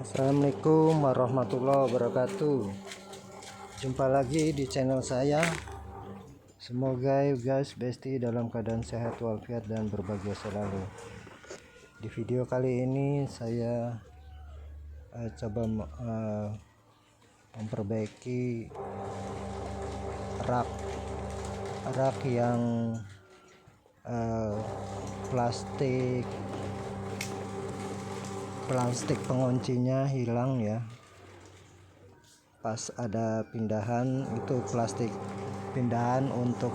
Assalamualaikum warahmatullahi wabarakatuh. Jumpa lagi di channel saya. Semoga guys besti dalam keadaan sehat walafiat dan berbahagia selalu. Di video kali ini saya coba memperbaiki rak yang plastik penguncinya hilang ya. Pas ada pindahan, itu plastik pindahan untuk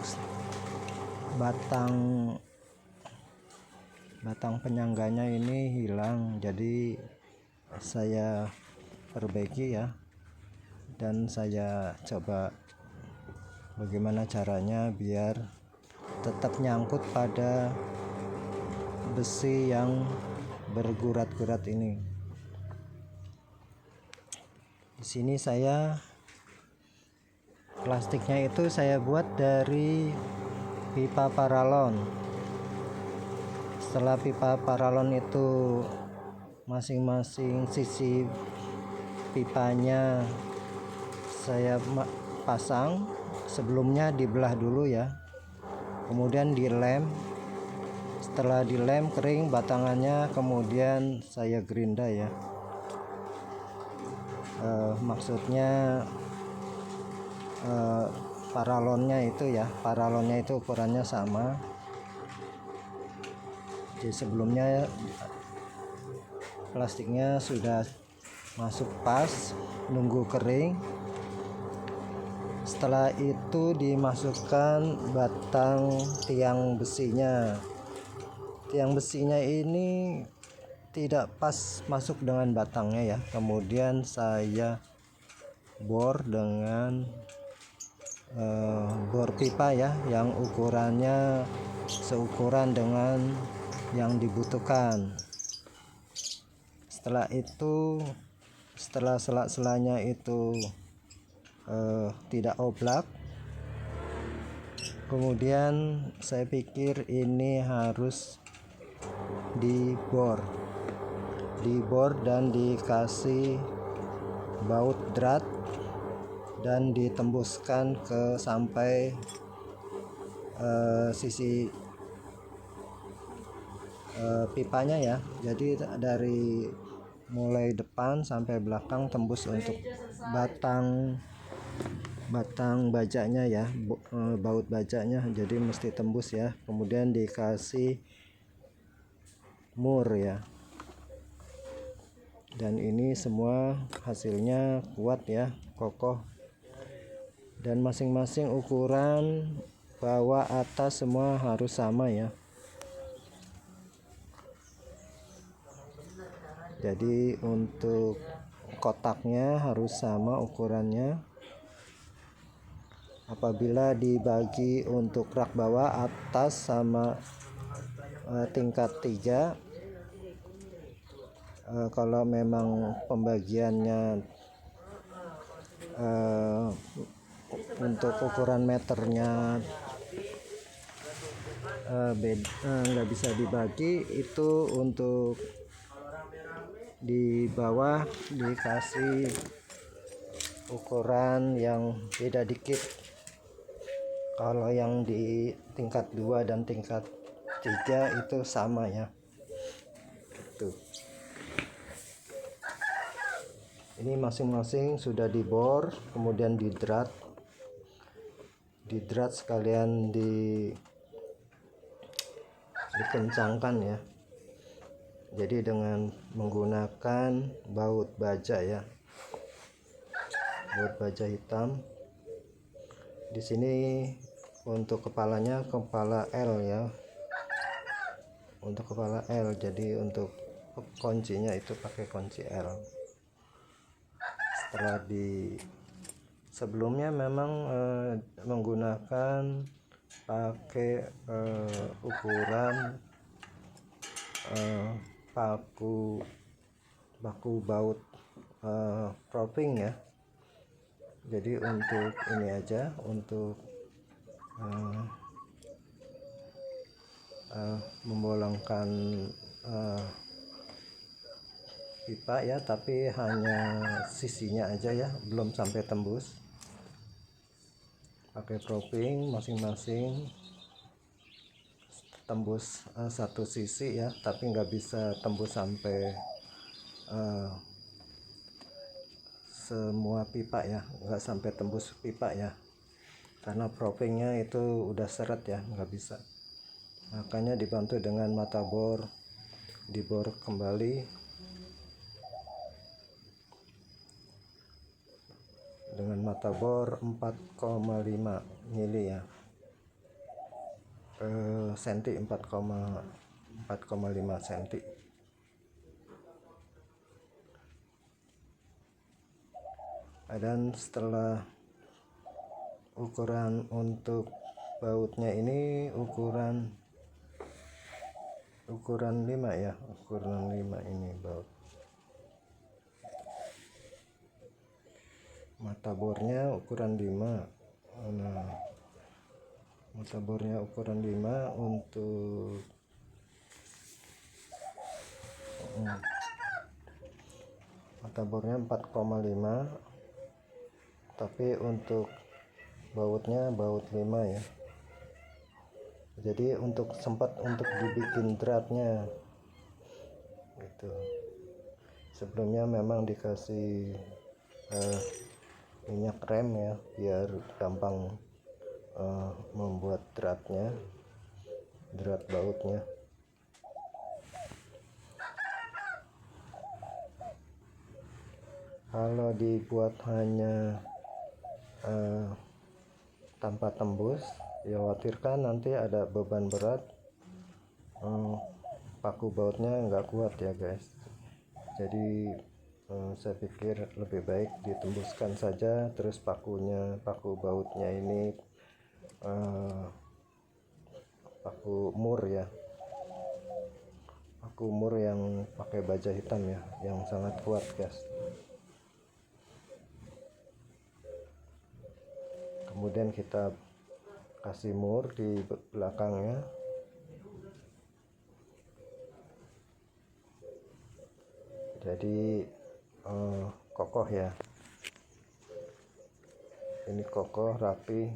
batang penyangganya ini hilang, jadi saya perbaiki ya, dan saya coba bagaimana caranya biar tetap nyangkut pada besi yang bergurat-gurat ini. Di sini saya plastiknya itu saya buat dari pipa paralon. Setelah pipa paralon itu masing-masing sisi pipanya saya pasang, sebelumnya dibelah dulu ya, kemudian dilem. Setelah dilem kering batangannya, kemudian saya gerinda ya. Maksudnya paralonnya itu ukurannya sama. Jadi sebelumnya plastiknya sudah masuk pas, nunggu kering. Setelah itu dimasukkan batang tiang besinya. Tiang besinya ini tidak pas masuk dengan batangnya ya. Kemudian saya bor dengan bor pipa ya, yang ukurannya seukuran dengan yang dibutuhkan. Setelah itu, setelah sela-selanya itu tidak oblak, kemudian saya pikir ini harus dibor dan dikasih baut drat dan ditembuskan ke sampai sisi pipanya ya. Jadi dari mulai depan sampai belakang tembus untuk batang bajanya ya, baut bajanya, jadi mesti tembus ya. Kemudian dikasih mur ya, dan ini semua hasilnya kuat ya, kokoh, dan masing-masing ukuran bawah atas semua harus sama ya. Jadi untuk kotaknya harus sama ukurannya. Apabila dibagi untuk rak bawah, atas sama tingkat 3, kalau memang pembagiannya untuk ukuran meternya nggak bisa dibagi, itu untuk di bawah dikasih ukuran yang beda dikit. Kalau yang di tingkat 2 dan tingkat 3 itu sama ya. Tuh. Ini masing-masing sudah dibor, kemudian didrat sekalian dikencangkan ya. Jadi dengan menggunakan baut baja ya, baut baja hitam. Di sini untuk kepalanya kepala L ya, untuk kepala L. Jadi untuk kuncinya itu pakai kunci L. Setelah sebelumnya memang menggunakan pakai ukuran paku baut propping ya. Jadi untuk ini aja, untuk membolongkan pipa ya, tapi hanya sisinya aja ya, belum sampai tembus. Pakai propping masing-masing tembus satu sisi ya, tapi nggak bisa tembus sampai semua pipa ya, nggak sampai tembus pipa ya, karena proppingnya itu udah seret ya, nggak bisa. Makanya dibantu dengan mata bor, dibor kembali dengan mata bor 4,5 mili ya, senti 4,5 senti. Dan setelah ukuran untuk bautnya ini ukuran 5 ya, ukuran 5 ini baut. Mata bornya ukuran 5. Nah, mata bornya ukuran 5 untuk mata bornya 4,5, tapi untuk bautnya baut 5 ya. Jadi sempat untuk dibikin dratnya gitu. Sebelumnya memang dikasih minyak rem ya, biar gampang membuat drat bautnya. Kalau dibuat hanya tanpa tembus, dikhawatirkan nanti ada beban berat, paku bautnya nggak kuat ya guys. Jadi saya pikir lebih baik ditembuskan saja, terus paku bautnya ini paku mur ya, paku mur yang pakai baja hitam ya, yang sangat kuat guys. Kemudian kita kasih mur di belakangnya. Jadi kokoh ya, ini kokoh rapi.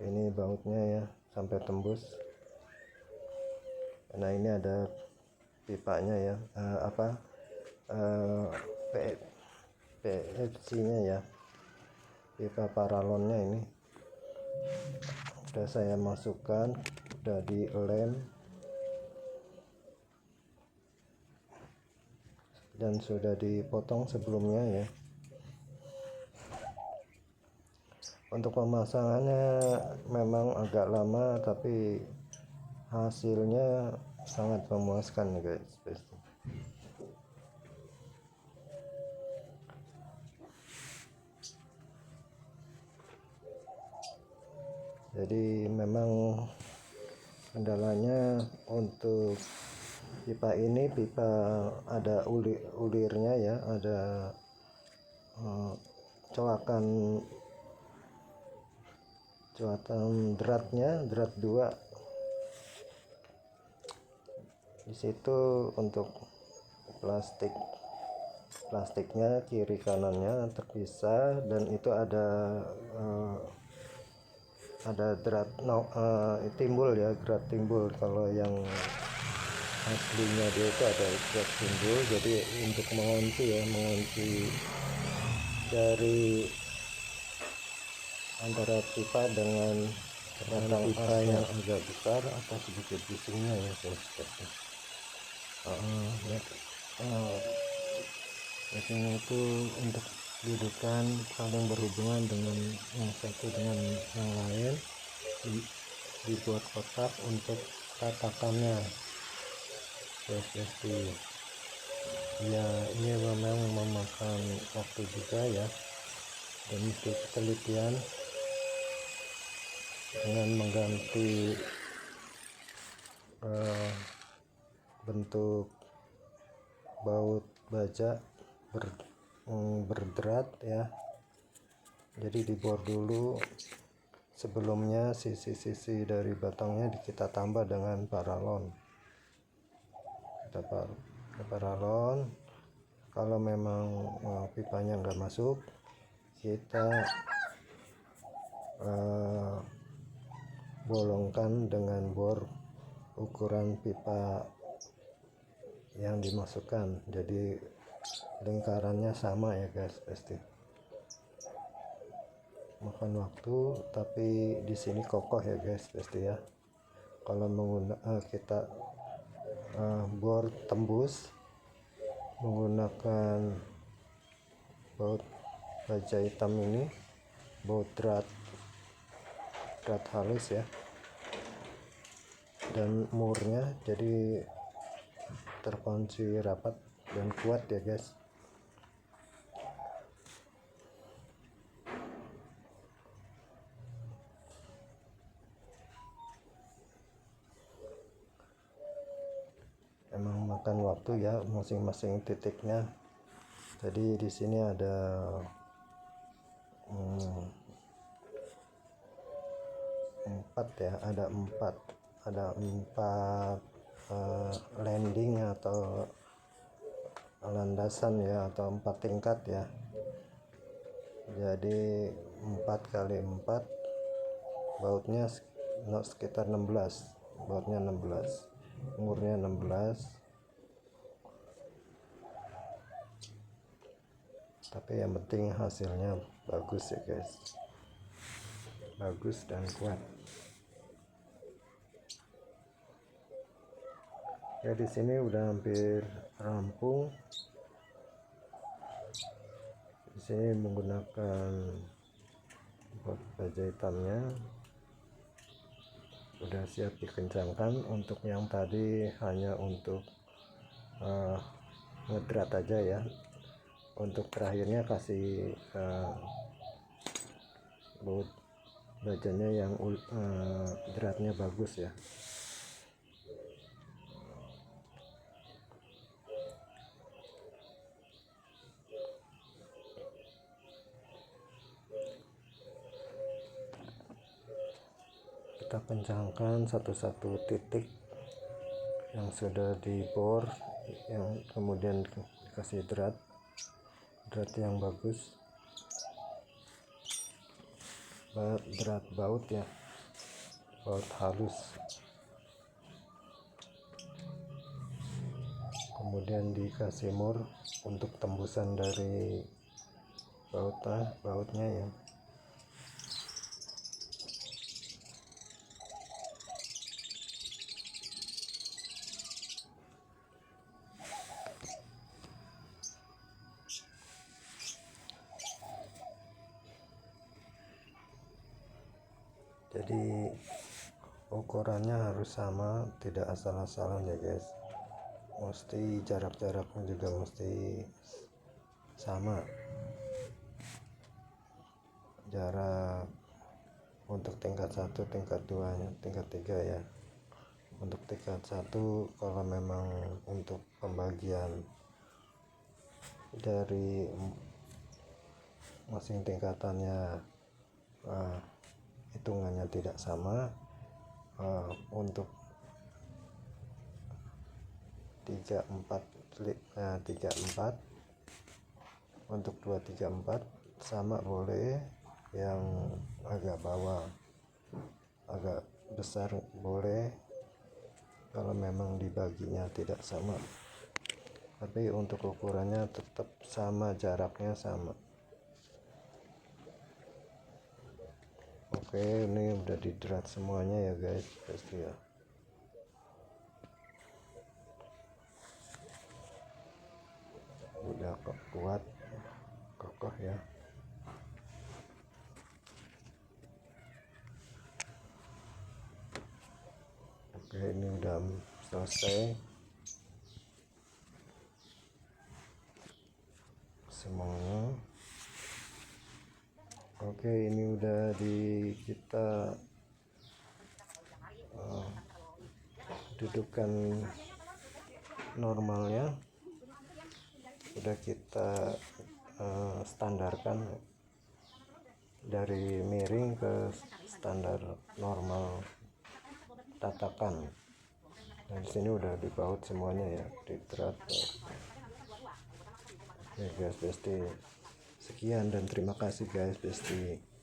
Ini bautnya ya, sampai tembus. Nah, ini ada pipanya ya, PFC nya ya, pipa paralonnya ini udah saya masukkan, udah dilem dan sudah dipotong sebelumnya ya. Untuk pemasangannya memang agak lama, tapi hasilnya sangat memuaskan guys. Jadi memang kendalanya untuk pipa ini, pipa ada ulirnya ya, ada coakan dratnya, drat 2 di situ. Untuk plastiknya kiri kanannya terpisah, dan itu ada drat timbul ya, drat timbul. Kalau yang aslinya dia itu ada drat timbul. Jadi untuk mengunci dari antara pipa dengan pipa yang agak besar atau sedikit bisingnya ya guys. Biasanya itu untuk dudukan saling berhubungan dengan yang satu dengan yang lain, dibuat kotak untuk tatakannya guys. Ya, ini memang memakan waktu juga ya, dan mesti ketelitian dengan mengganti bentuk baut baja berdrat ya. Jadi dibor dulu sebelumnya, sisi-sisi dari batangnya kita tambah dengan paralon. kita paralon. Kalau memang pipanya nggak masuk, kita bolongkan dengan bor ukuran pipa yang dimasukkan, jadi lingkarannya sama ya guys. Pasti makan waktu, tapi di sini kokoh ya guys. Pasti ya, kalau menggunakan kita bor tembus menggunakan baut baja hitam ini, baut drat halus ya, dan murnya jadi terkunci rapat dan kuat ya guys. Emang makan waktu ya masing-masing titiknya. Jadi di sini ada 4 ya, ada 4 landing atau landasan ya, atau 4 tingkat ya. Jadi 4 kali 4, bautnya sekitar 16, bautnya 16, umurnya 16. Tapi yang penting hasilnya bagus ya guys, bagus dan kuat. Ya di sini udah hampir rampung. Di sini menggunakan baut baja hitamnya udah siap dikencangkan. Untuk yang tadi hanya untuk ngedrat aja ya. Untuk terakhirnya kasih baut bajanya yang dratnya bagus ya. Kita kencangkan satu-satu titik yang sudah dibor, yang kemudian dikasih drat yang bagus, drat baut ya, baut halus. Kemudian dikasih mur untuk tembusan dari bautnya ya. Jadi ukurannya harus sama, tidak asal-asalan ya guys. Mesti jarak-jaraknya juga mesti sama. Jarak untuk tingkat 1, tingkat 2, tingkat 3 ya. Untuk tingkat 1 kalau memang untuk pembagian dari masing tingkatannya hitungannya tidak sama, untuk 34, untuk 234 sama boleh, yang agak bawah agak besar boleh kalau memang dibaginya tidak sama. Tapi untuk ukurannya tetap sama, jaraknya sama. Oke, ini udah didrat semuanya ya guys. Pasti ya, udah kuat, kokoh ya. Oke, ini udah selesai semuanya. Oke, ini udah kita dudukkan normalnya, udah kita standarkan dari miring ke standar normal tatakan. Nah, di sini udah dibaut semuanya ya di traktor. Ya guys, Besti sekian dan terima kasih guys Besti.